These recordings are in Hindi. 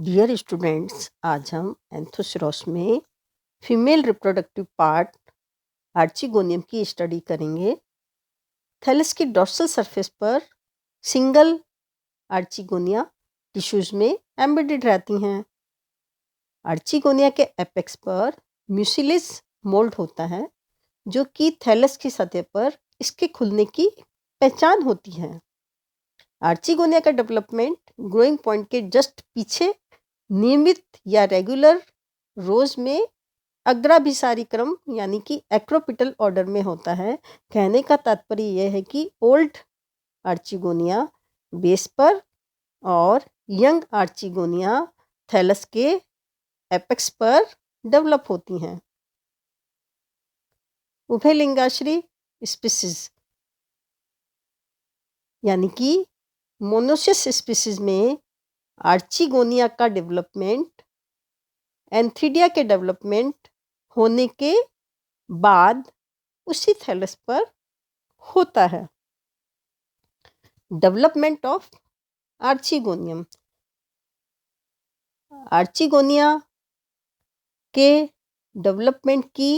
डियर स्टूडेंट्स, आज हम एंथोसिरोस में फीमेल रिप्रोडक्टिव पार्ट आर्चिगोनियम की स्टडी करेंगे। थैलस की डॉर्सल सरफेस पर सिंगल आर्चिगोनिया टिश्यूज में एम्बेडेड रहती हैं। आर्चिगोनिया के एपेक्स पर म्यूसिलिस मोल्ड होता है, जो कि थैलस की सतह पर इसके खुलने की पहचान होती है। आर्चिगोनिया का डेवलपमेंट ग्रोइंग पॉइंट के जस्ट पीछे नियमित या रेगुलर रोज में अग्राभिसारी क्रम यानी कि एक्रोपिटल ऑर्डर में होता है। कहने का तात्पर्य यह है कि ओल्ड आर्चिगोनिया बेस पर और यंग आर्चिगोनिया थैलस के एपेक्स पर डेवलप होती हैं। उभयलिंगाश्री स्पीसीज यानी कि मोनोसिस स्पीसीज में आर्चिगोनिया का डेवलपमेंट एंथीडिया के डेवलपमेंट होने के बाद उसी थैलस पर होता है। Development of archegonium. आर्चिगोनिया के डेवलपमेंट की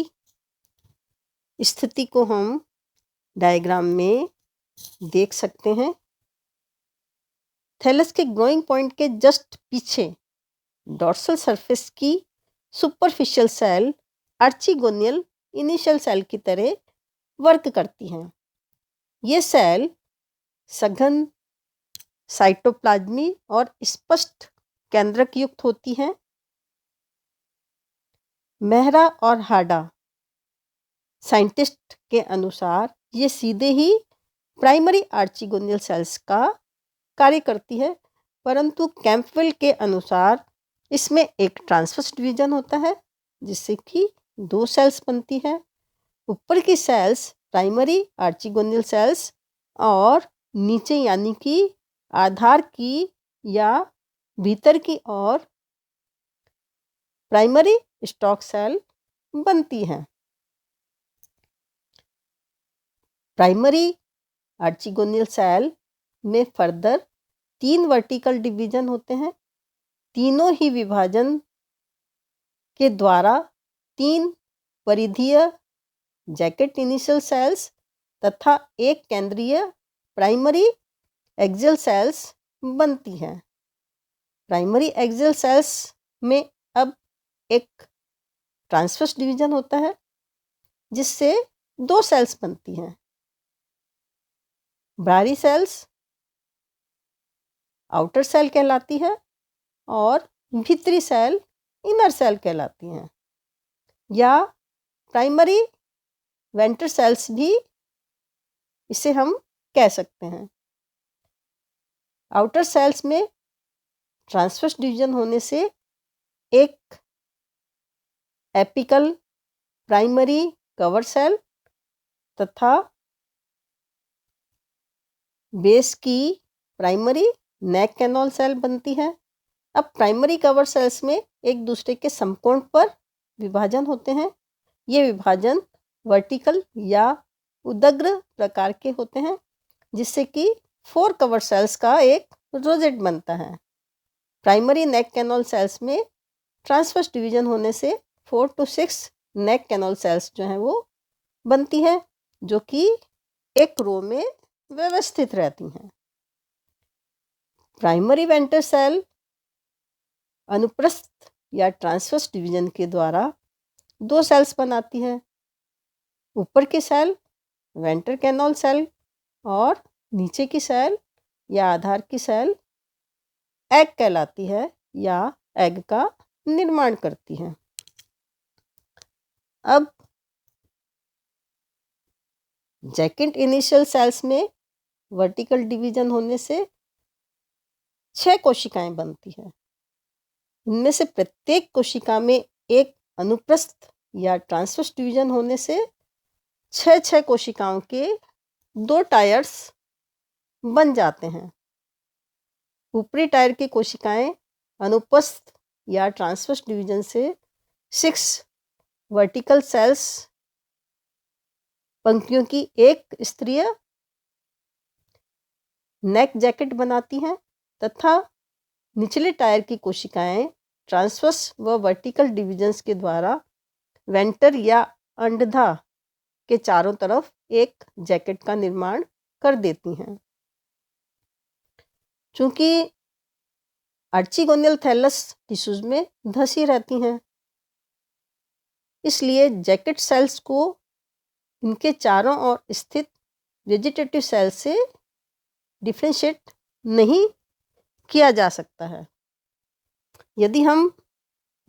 स्थिति को हम डायग्राम में देख सकते हैं। थैलस के ग्रोइंग पॉइंट के जस्ट पीछे डॉर्सल सरफेस की सुपरफिशियल सेल आर्चिगोनियल इनिशियल सेल की तरह वर्क करती हैं। ये सेल सघन, साइटोप्लाज्मी और स्पष्ट केंद्रक युक्त होती हैं। मेहरा और हाडा साइंटिस्ट के अनुसार ये सीधे ही प्राइमरी आर्चिगोनियल सेल्स का कार्य करती है, परंतु कैंपवेल के अनुसार इसमें एक ट्रांसवर्स डिवीजन होता है, जिससे कि दो सेल्स बनती है। ऊपर की सेल्स प्राइमरी आर्चिगोनियल सेल्स और नीचे यानी कि आधार की या भीतर की ओर प्राइमरी स्टॉक सेल बनती हैं। प्राइमरी आर्चिगोनियल सेल में फर्दर 3 वर्टिकल डिवीजन होते हैं। तीनों ही विभाजन के द्वारा 3 परिधीय जैकेट इनिशियल सेल्स तथा एक केंद्रीय प्राइमरी एक्सियल सेल्स बनती हैं। प्राइमरी एक्सियल सेल्स में अब एक ट्रांसवर्स डिवीजन होता है, जिससे 2 सेल्स बनती हैं। ब्रारी सेल्स आउटर सेल कहलाती है और भीतरी सेल इनर सेल कहलाती हैं, या प्राइमरी वेंटर सेल्स भी इसे हम कह सकते हैं। आउटर सेल्स में ट्रांसवर्स डिवीजन होने से एक एपिकल प्राइमरी कवर सेल तथा बेस की प्राइमरी नेक कैनोल सेल बनती है। अब प्राइमरी कवर सेल्स में एक दूसरे के समकोण पर विभाजन होते हैं। ये विभाजन वर्टिकल या उदग्र प्रकार के होते हैं, जिससे कि 4 कवर सेल्स का एक रोजेट बनता है। प्राइमरी नेक कैनोल सेल्स में ट्रांसवर्स डिवीजन होने से 4 to 6 नेक कैनोल सेल्स जो हैं वो बनती हैं, जो कि एक रो में व्यवस्थित रहती हैं। प्राइमरी वेंटर सेल अनुप्रस्थ या ट्रांसवर्स डिवीजन के द्वारा 2 सेल्स बनाती है। ऊपर की सेल वेंटर कैनोल सेल और नीचे की सेल या आधार की सेल एग कहलाती है या एग का निर्माण करती है। अब जैकेट इनिशियल सेल्स में वर्टिकल डिवीजन होने से 6 कोशिकाएं बनती हैं। इनमें से प्रत्येक कोशिका में एक अनुप्रस्थ या ट्रांसवर्स डिवीजन होने से 6 कोशिकाओं के 2 टायर्स बन जाते हैं। ऊपरी टायर की कोशिकाएं अनुप्रस्थ या ट्रांसवर्स डिवीजन से 6 वर्टिकल सेल्स पंक्तियों की एक स्तरीय नेक जैकेट बनाती हैं तथा निचले टायर की कोशिकाएं ट्रांसवर्स व वर्टिकल डिविजन्स के द्वारा वेंटर या अंडधा के चारों तरफ एक जैकेट का निर्माण कर देती हैं। चूंकि आर्चिगोनियल थैलस टिश्यूज में धसी रहती हैं, इसलिए जैकेट सेल्स को इनके चारों ओर स्थित वेजिटेटिव सेल से डिफ्रेंशिएट नहीं किया जा सकता है। यदि हम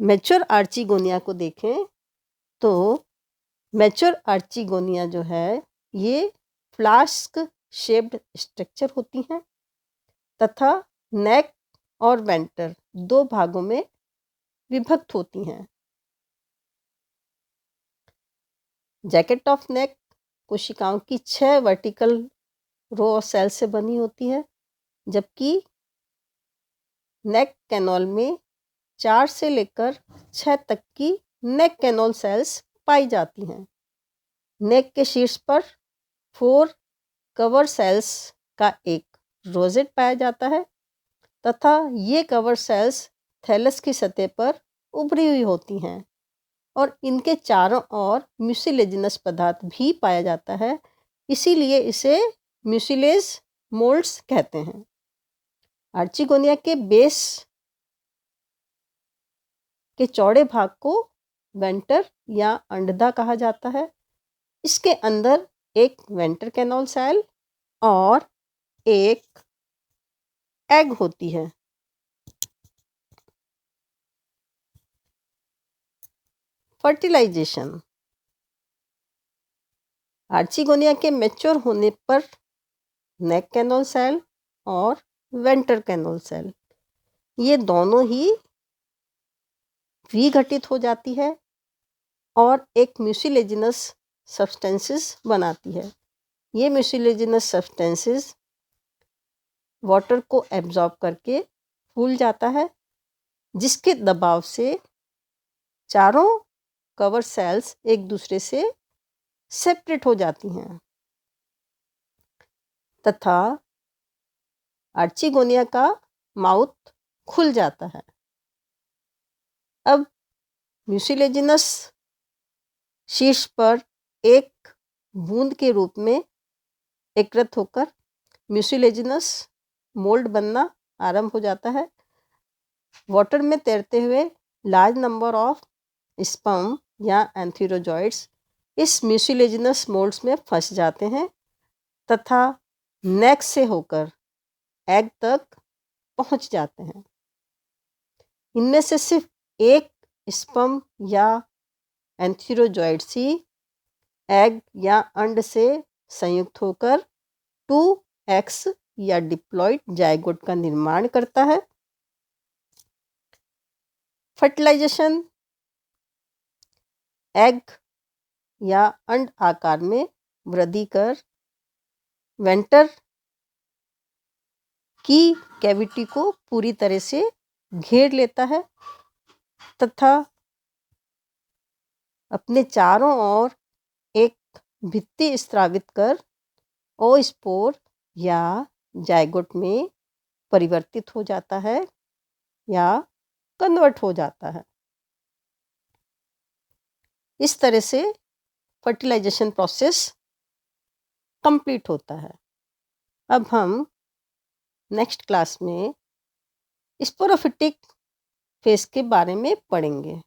मैच्योर आर्चिगोनिया को देखें तो मैच्योर आर्चिगोनिया जो है ये फ्लास्क शेप्ड स्ट्रक्चर होती हैं तथा नेक और वेंटर दो भागों में विभक्त होती हैं। जैकेट ऑफ नेक कोशिकाओं की 6 वर्टिकल रो ऑफ सेल से बनी होती है, जबकि नेक कैनोल में 4 से लेकर 6 तक की नेक कैनोल सेल्स पाई जाती हैं। नेक के शीर्ष पर 4 कवर सेल्स का एक रोजेट पाया जाता है तथा ये कवर सेल्स थैलस की सतह पर उभरी हुई होती हैं और इनके चारों ओर म्यूसिलेजिनस पदार्थ भी पाया जाता है, इसीलिए इसे म्यूसिलेज मोल्ड्स कहते हैं। आर्चिगोनिया के बेस के चौड़े भाग को वेंटर या अंडधा कहा जाता है। इसके अंदर एक वेंटर कैनोल सेल और एक एग होती है। फर्टिलाइजेशन। आर्चिगोनिया के मैच्योर होने पर नेक कैनोल सेल और वेंटर कैनोल सेल ये दोनों ही विघटित हो जाती है और एक म्यूसिलेजिनस सब्सटेंसेस बनाती है। ये म्यूसिलेजिनस सब्सटेंसेस वाटर को एब्जॉर्ब करके फूल जाता है, जिसके दबाव से चारों कवर सेल्स एक दूसरे से सेपरेट हो जाती हैं तथा आर्चिगोनिया का माउथ खुल जाता है। अब म्यूसिलेजिनस शीर्ष पर एक बूंद के रूप में एकत्रित होकर म्यूसिलेजिनस मोल्ड बनना आरंभ हो जाता है। वाटर में तैरते हुए लार्ज नंबर ऑफ स्पर्म या एंथीरोजॉइड्स इस म्यूसिलेजिनस मोल्ड्स में फंस जाते हैं तथा नेक से होकर एग तक पहुंच जाते हैं। इनमें से सिर्फ एक स्पर्म या एंथीरोजॉइड्स ही एग या अंड से संयुक्त होकर 2x या डिप्लॉइड जाइगोट का निर्माण करता है। फर्टिलाइजेशन एग या अंड आकार में वृद्धि कर वेंटर की कैविटी को पूरी तरह से घेर लेता है तथा अपने चारों ओर एक भित्ति स्त्रावित कर ओस्पोर या जाइगोट में परिवर्तित हो जाता है या कन्वर्ट हो जाता है। इस तरह से फर्टिलाइजेशन प्रोसेस कंप्लीट होता है। अब हम नेक्स्ट क्लास में स्पोरोफिटिक फेज के बारे में पढ़ेंगे।